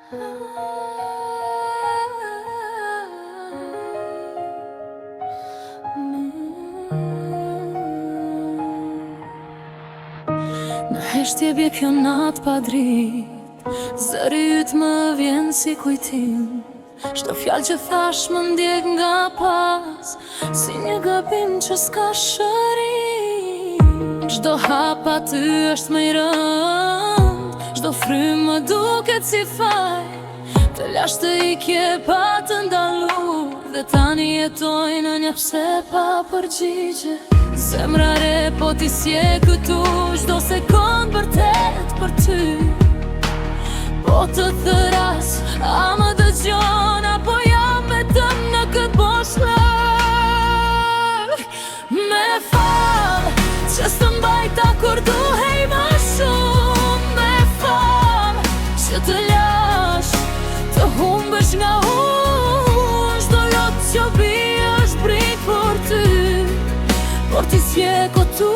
Në heshtje bje kjo natë pa dritë, zëri yt më vjen si kujtim. Çdo fjalë që thash më ndjek nga pas, si një gabim që s'ka shërim. Çdo hap aty është më i rënd, çdo frym më duket si faj. Të lash të ikje pa të ndalu, dhe tani jetoj në një pse pa përgjigje. Zemra re po ti s'je këtu, çdo sekond vërtet për ty. Po të thëras, a më dëgjon, apo jam vetëm në këtë boshllëk? Me fal, që s'të mbajta kur duhej më shumë. Me fal, që të lash, të humbësh nga unë. Çdo lot që bi është prit për ty, por ti s'je këtu.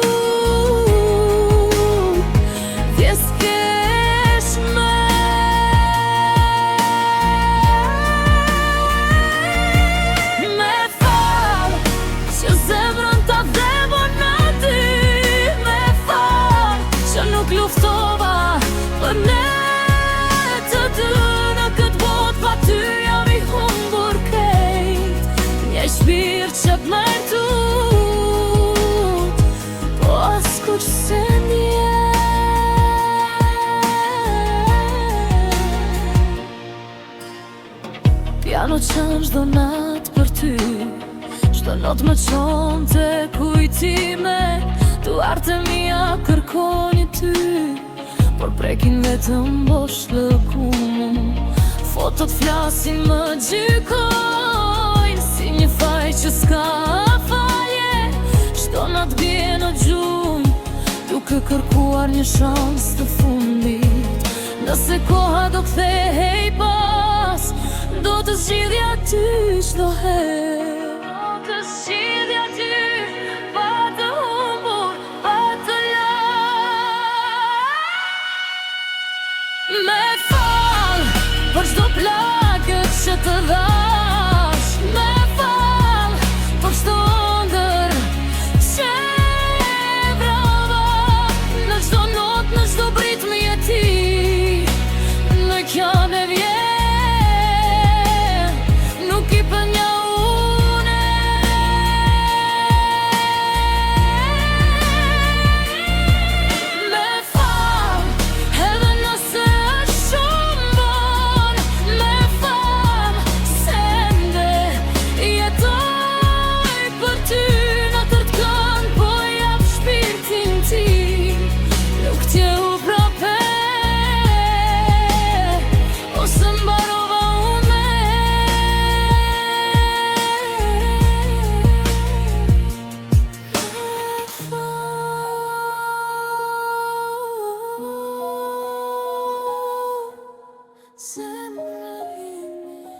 Luftova për ne të dy në këtë botë, pa ty jam i humbur krejt. Një shpirt që t'mërtut, po askuq se nje. Piano qan çdo natë për ty, çdo not më çon te kujtime. Duart e mia kërkoni ty, por prekin vetëm boshllëku. Fotot flasin më gjykojnë, si një faj që s'ka faje. Çdo natë bie në gjunjë, duke kërkuar një shans të fundit. Nëse koha do kthehej pas, do të zgjidhja ty çdo herë. Do të zgjidhja ty. Me fal, për çdo plagët që të dhash. Me fal, për çdo ëndër që e vrava. Në çdo not, në çdo britmë jeti, në kjo me vjen, nuk i pënja une. Me fal, edhe nëse zemra ime